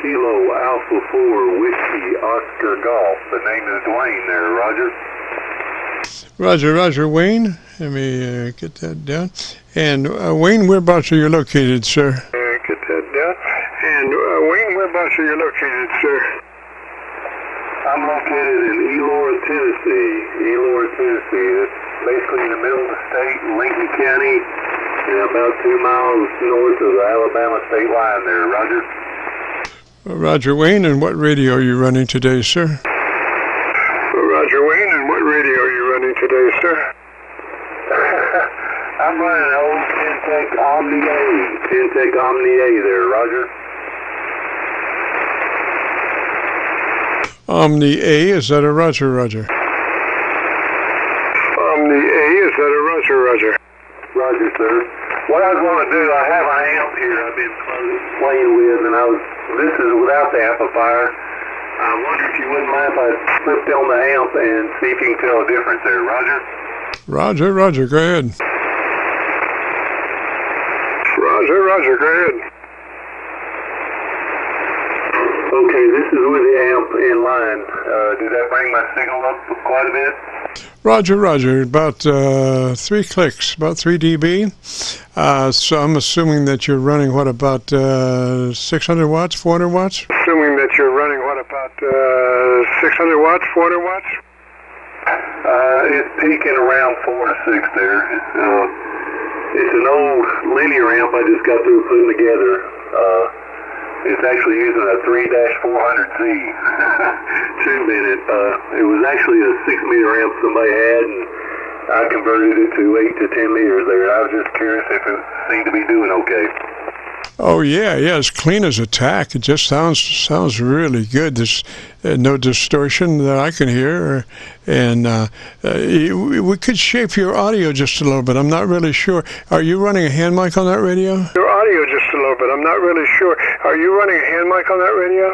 Kilo Alpha 4 Whiskey Oscar Golf. The name is Dwayne there, Roger. Roger, Wayne. Let me get that down. And Wayne, whereabouts are you located, sir? Get that down. And Wayne, whereabouts are you located, sir? I'm located in Elora, Tennessee. That's basically in the middle of the state, Lincoln County, and about 2 miles north of the Alabama state line there, Roger. Roger, Wayne, and what radio are you running today, sir? Roger, Wayne, and what radio are you running today, sir? I'm running an old Pentec Omni-A there, Roger. Omni-A, is that a Roger? Omni-A, is that a Roger? Roger, sir. What I was going to do, I have an amp here I've been playing with, and this is without the amplifier. I wonder if you wouldn't mind if I flipped on the amp and see if you can tell a difference there, Roger? Roger, go ahead. Roger, go ahead. Okay, this is with the amp in line. Did that bring my signal up quite a bit? Roger, about 3 clicks, about 3 dB. So I'm assuming that you're running, what, about 600 watts, 400 watts? Assuming that you're running, what, about 600 watts, 400 watts? It's peaking around 4 to 6 there. It's an old linear amp I just got through putting together. It's actually using a 3-400Z two-minute. It was actually a 6-meter amp somebody had, and I converted it to 8 to 10 meters there. I was just curious if it seemed to be doing okay. Oh yeah, it's clean as a tack. It just sounds really good. There's no distortion that I can hear, and we could shape your audio just a little bit. I'm not really sure. Are you running a hand mic on that radio? Your audio just a little bit. I'm not really sure. Are you running a hand mic on that radio?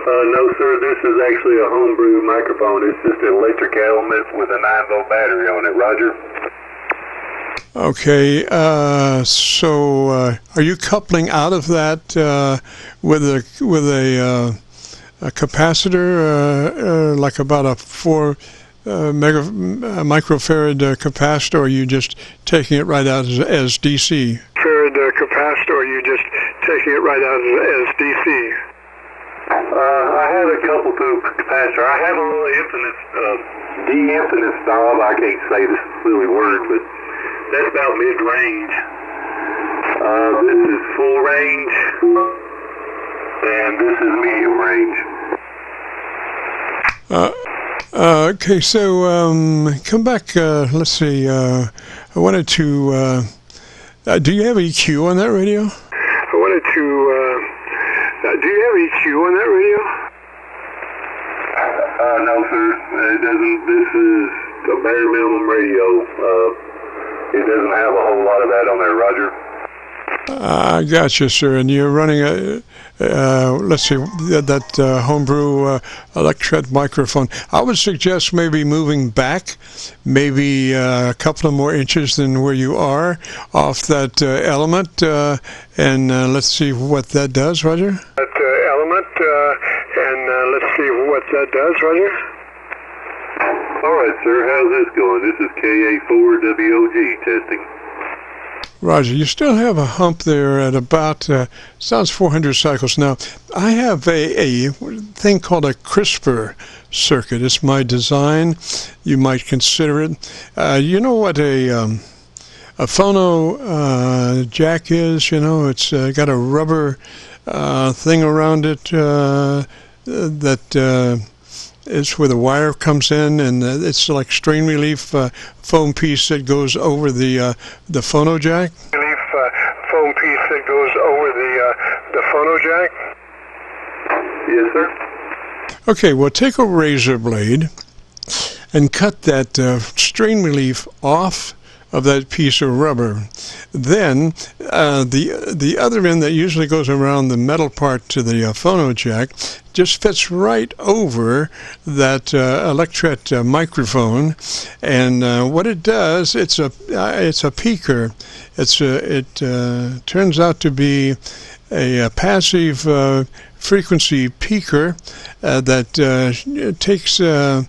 No, sir. This is actually a homebrew microphone. It's just an electric element with a 9-volt battery on it. Roger. Okay, so are you coupling out of that with a capacitor, like about a 4 microfarad capacitor, or are you just taking it right out as DC? Farad capacitor, or are you just taking it right out as DC? I have a couple through capacitor. I have a little de-infinite knob. I can't say this silly word, but that's about mid-range. This is full range, and this is medium range. Okay, so come back. Let's see. I wanted to. Do you have EQ on that radio? Do you have EQ on that radio? No, sir. It doesn't. This is a bare minimum radio. It doesn't have a whole lot of that on there, Roger. I got you, sir. And you're running let's see, that homebrew electret microphone. I would suggest maybe moving back, maybe a couple of more inches than where you are off that element, and let's see what that does, Roger. That element, and let's see what that does, Roger. All right, sir. How's this going? This is KA4WOG testing. Roger, you still have a hump there at about, sounds 400 cycles. Now, I have a thing called a CRISPR circuit. It's my design. You might consider it. You know what a phono jack is? You know, it's got a rubber thing around it that it's where the wire comes in, and it's like strain relief foam piece that goes over the phono jack. Relief foam piece that goes over the phono jack. Yes, sir. Okay, well, take a razor blade and cut that strain relief off of that piece of rubber. Then the other end that usually goes around the metal part to the phono jack just fits right over that electret microphone, and what it does, it's a peaker. It turns out to be a passive frequency peaker that takes a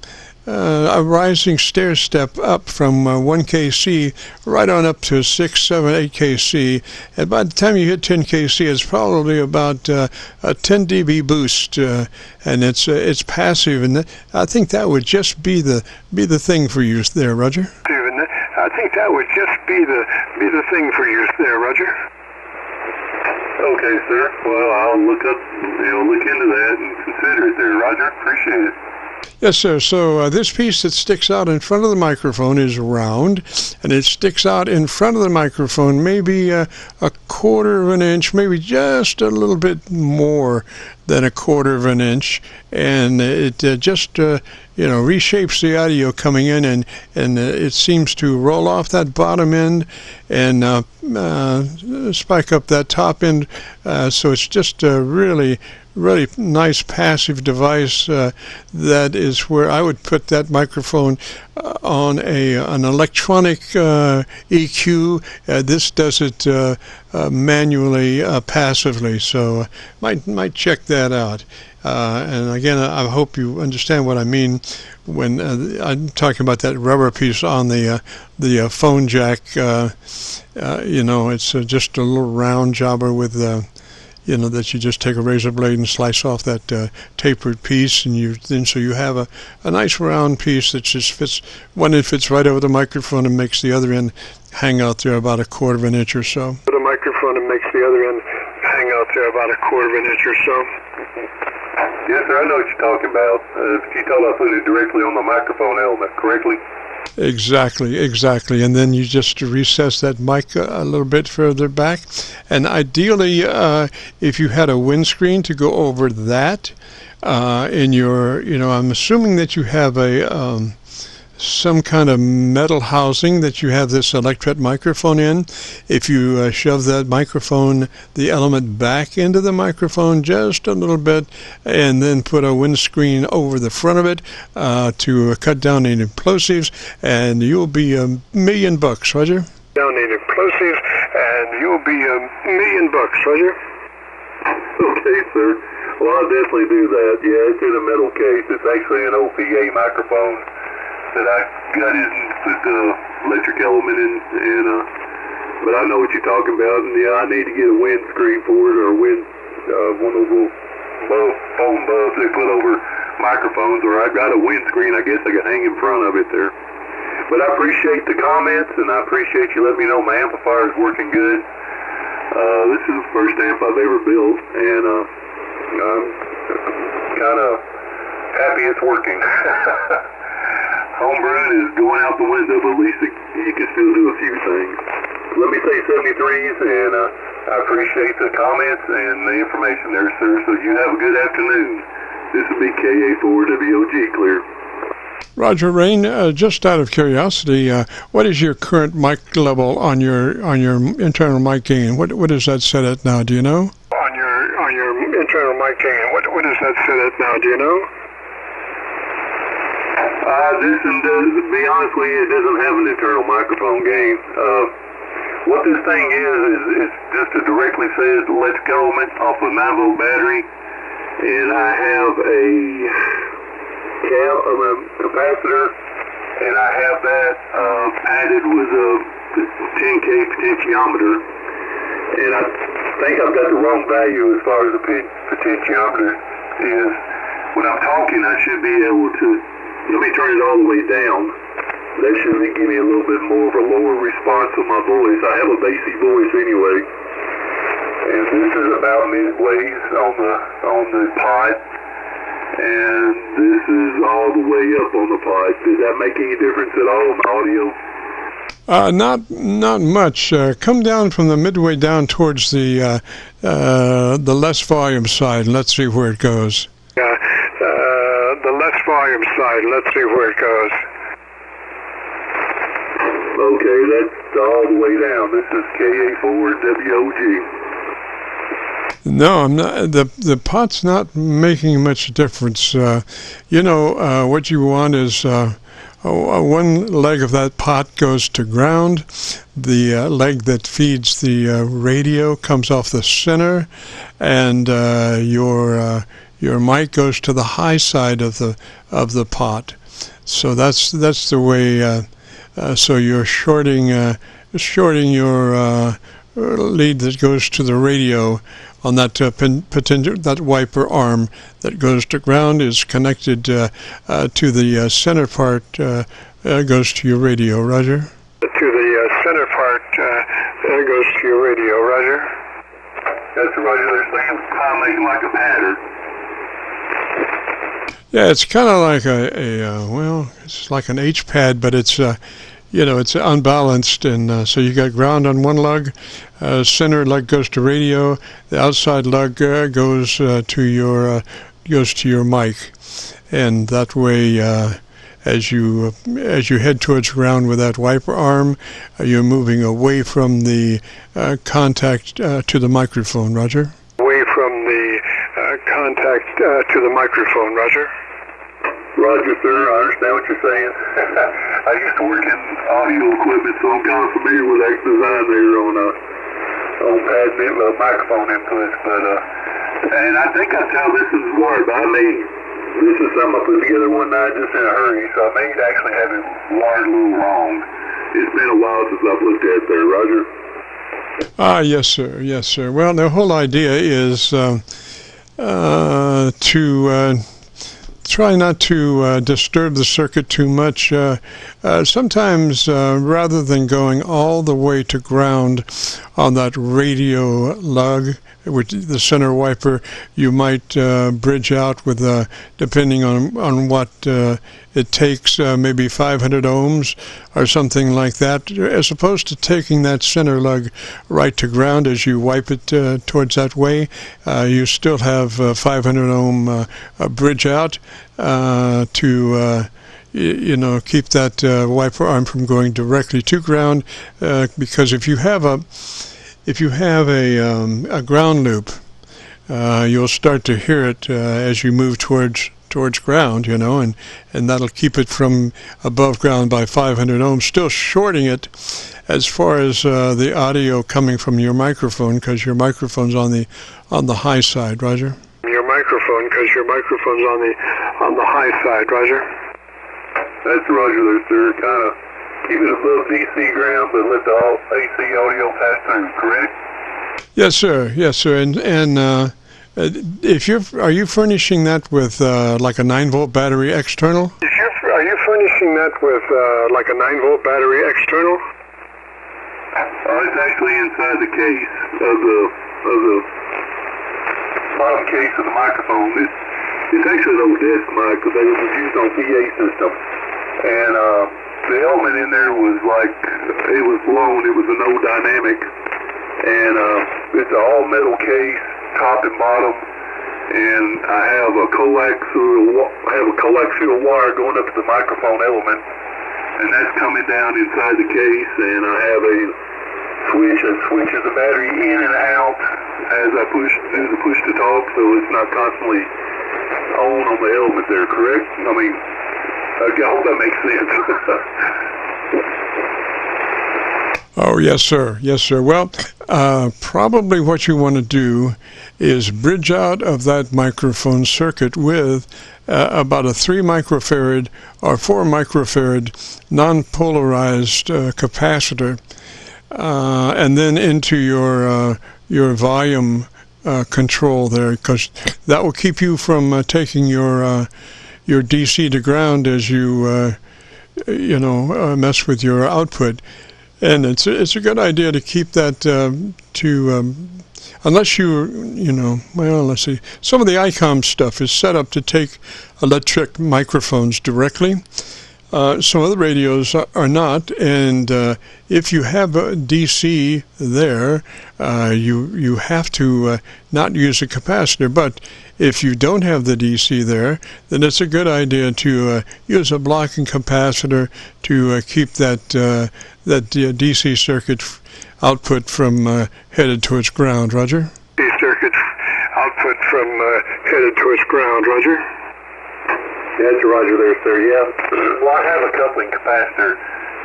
rising stair step up from 1 kc right on up to 6, 7, 8 kc, and by the time you hit 10 kc it's probably about a 10 dB boost, and it's passive, and I think that would just be the thing for you there, Roger. I think that would just be the thing for you there, Roger. Okay, sir. Well, I'll look into that and consider it there, Roger. Appreciate it. Yes, sir. So this piece that sticks out in front of the microphone is round, and it sticks out in front of the microphone maybe a quarter of an inch, maybe just a little bit more than a quarter of an inch, and it just reshapes the audio coming in, and it seems to roll off that bottom end and spike up that top end, so it's just a really nice passive device. That is where I would put that microphone on an electronic EQ. This does it manually, passively, so might check that out. And again, I hope you understand what I mean when I'm talking about that rubber piece on the phone jack. It's just a little round jobber with that you just take a razor blade and slice off that tapered piece, and so you have a nice round piece that just fits. One end fits right over the microphone and makes the other end hang out there about a quarter of an inch or so. The microphone and makes the other end hang out there about a quarter of an inch or so. Yes, sir. I know what you're talking about. You told I put it directly on the microphone element, correctly? Exactly. And then you just recess that mic a little bit further back. And ideally, if you had a windscreen to go over that in your, I'm assuming that you have some kind of metal housing that you have this electret microphone in. If you shove that microphone, the element back into the microphone just a little bit, and then put a windscreen over the front of it to cut down any plosives, and you'll be $1 million, Roger. Down any plosives, and you'll be $1 million, Roger. Okay, sir. Well, I'll definitely do that. Yeah, it's in a metal case. It's actually an OPA microphone that I gutted and put the electric element in, but I know what you're talking about, and yeah, I need to get a windscreen for it, or one of those little foam bulbs they put over microphones, or I've got a windscreen I guess I could hang in front of it there. But I appreciate the comments, and I appreciate you letting me know my amplifier is working good. This is the first amp I've ever built, and I'm kind of happy it's working. Homebrewing is going out the window, but at least you can still do a few things. Let me say 73s, and I appreciate the comments and the information there, sir. So you have a good afternoon. This will be KA4WOG, clear. Roger, Rain, just out of curiosity, what is your current mic level on your internal mic gain? What is that set at now? Do you know? On your internal mic gain, what is that set at now? Do you know? To be honest with you, it doesn't have an internal microphone gain. What this thing is just a directly says electric element off a 9-volt battery, and I have a capacitor, and I have that added with a 10K potentiometer, and I think I've got the wrong value as far as the potentiometer is. When I'm talking, I should be able to. Let me turn it all the way down. That should give me a little bit more of a lower response of my voice. I have a bassy voice anyway. And this is about midways on the pod. And this is all the way up on the pod. Does that make any difference at all in the audio? Not much. Come down from the midway down towards the less volume side, and let's see where it goes. The less volume side. Let's see where it goes. Okay, that's all the way down. This is KA4WOG. No, I'm not. The pot's not making much difference. What you want is one leg of that pot goes to ground. The leg that feeds the radio comes off the center, and your mic goes to the high side of the pot. So that's the way. So you're shorting your lead that goes to the radio on that that wiper arm that goes to ground is connected to the center part, goes to your radio. Roger. To the center part goes to your radio. Roger. That's Roger. They're saying it's making like a pattern. Yeah, it's kind of like it's like an H pad, but it's it's unbalanced, and so you got ground on one lug, center lug goes to radio, the outside lug goes to your mic, and that way, as you head towards ground with that wiper arm, you're moving away from the contact to the microphone. Roger. Away from the contact to the microphone. Roger. Roger, sir. I understand what you're saying. I used to work in audio equipment, so I'm kind of familiar with that design there on pad microphone inputs. But and I think that's how this is wired. I mean, this is something I put together one night just in a hurry, so I may actually have it wired a little wrong. It's been a while since I've looked at it there, Roger. Yes, sir. Yes, sir. Well, the whole idea is to try not to disturb the circuit too much. Sometimes, rather than going all the way to ground on that radio lug, which the center wiper, you might bridge out with, depending on what it takes, maybe 500 ohms or something like that, as opposed to taking that center lug right to ground as you wipe it towards that way. You still have 500 ohm bridge out to keep that wiper arm from going directly to ground, because if you have a ground loop, you'll start to hear it as you move towards ground, and that'll keep it from above ground by 500 ohms, still shorting it as far as the audio coming from your microphone, because your microphone's on the high side. Roger. Your microphone, because your microphone's on the high side. Roger. That's Roger there, sir. Kind of keep it above DC ground, but let the AC audio pass through. Correct? Yes, sir. Yes, sir. And are you furnishing that with like a 9-volt battery external? Are you furnishing that with like a 9-volt battery external? It's actually inside the case of the bottom case of the microphone. It's actually an old desk mic because it was used on PA system, and the element in there was like it was blown. It was a no dynamic, and it's an all metal case, top and bottom. And I have a coaxial wire going up to the microphone element, and that's coming down inside the case. And I have a switch that switches the battery in and out as I do the push to talk, so it's not constantly on the element there. Correct? I mean, I hope that makes sense. Oh, yes, sir. Yes, sir. Well, probably what you want to do is bridge out of that microphone circuit with about a 3 microfarad or 4 microfarad non-polarized capacitor, and then into your volume control there, because that will keep you from taking your DC to ground as you mess with your output. And it's a good idea to keep that unless let's see. Some of the ICOM stuff is set up to take electric microphones directly. Some other radios are not, and if you have a DC there, you have to not use a capacitor. But if you don't have the DC there, then it's a good idea to use a blocking capacitor to keep that DC circuit output from headed towards ground. Roger? DC circuit output from headed towards ground. Roger? That's Roger there, sir. Yeah. Well, I have a coupling capacitor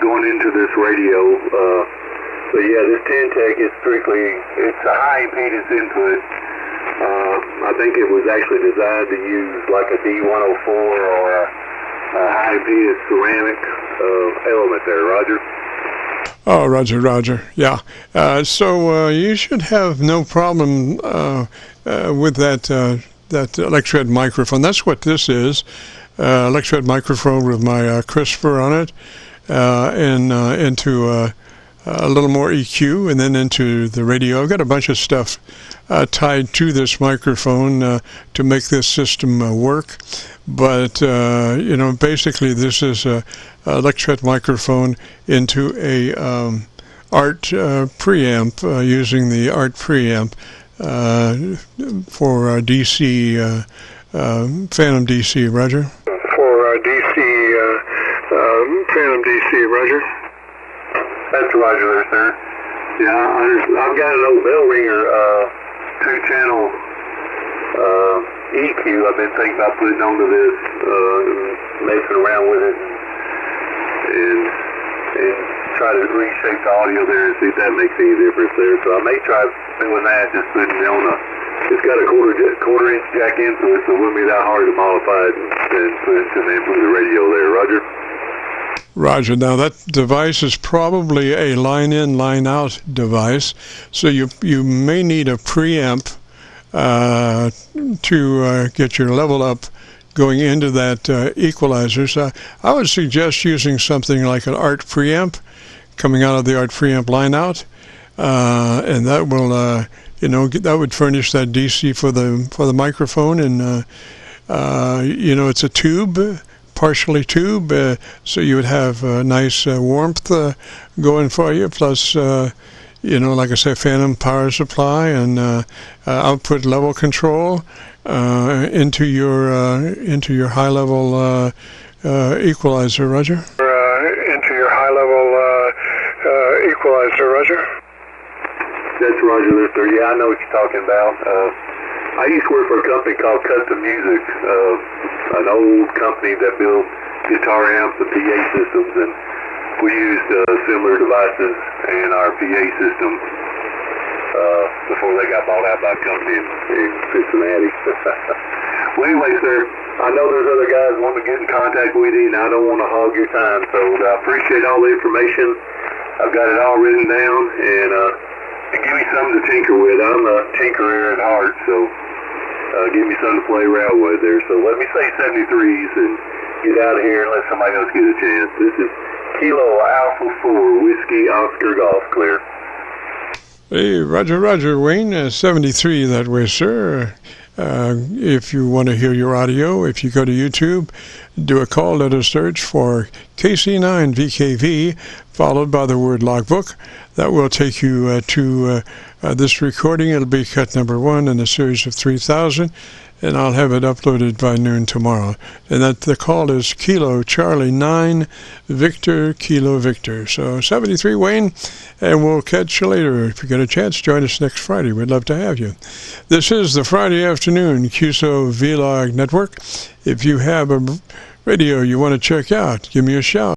going into this radio. So yeah, this 10-tech is it's a high impedance input. I think it was actually designed to use like a D104 or a high impedance ceramic element there, Roger. Oh, Roger. Yeah. So you should have no problem with that electret microphone. That's what this is. Electret microphone with my crisper on it, and into a little more EQ, and then into the radio. I've got a bunch of stuff tied to this microphone to make this system work. But basically, this is a electret microphone into a ART preamp using the ART preamp for DC. Phantom DC, Roger. For DC, Phantom DC, Roger. That's Roger there, sir. Yeah, I've got an old bell ringer, 2-channel EQ. I've been thinking about putting onto this, messing around with it, and try to reshape the audio there and see if that makes any difference there. So I may try doing that, just putting it on it's got a quarter-inch jack into it, so it wouldn't be that hard to modify it and put it to the input of the radio there, Roger. Roger. Now that device is probably a line-in, line-out device, so you may need a preamp to get your level up going into that equalizer. So I would suggest using something like an ART preamp coming out of the ART preamp line-out, and that will that would furnish that DC for the microphone, and it's a tube, partially tube, so you would have nice warmth going for you, plus like I say, phantom power supply and output level control into your high level equalizer, Roger. Into your high level equalizer, Roger. That's Roger there, sir. Yeah, I know what you're talking about. I used to work for a company called Custom Music, an old company that built guitar amps and PA systems, and we used similar devices in our PA system before they got bought out by a company in Cincinnati. Well, anyway, sir, I know there's other guys wanting to get in contact with you, and I don't want to hog your time, so I appreciate all the information. I've got it all written down, and give me something to tinker with. I'm a tinkerer at heart, so give me something to play around with there. So let me say 73s and get out of here and let somebody else get a chance. This is Kilo Alpha 4 Whiskey Oscar Golf Clear. Hey, Roger, Wayne, 73 that way, sir. If you want to hear your audio, if you go to YouTube, do a call, let us search for KC9VKV, followed by the word logbook. That will take you to this recording. It'll be cut number 1 in a series of 3,000, and I'll have it uploaded by noon tomorrow. And that the call is Kilo Charlie 9 Victor Kilo Victor. So 73 Wayne, and we'll catch you later. If you get a chance, join us next Friday. We'd love to have you. This is the Friday afternoon Qso-Vlog Network. If you have a radio you want to check out, give me a shout.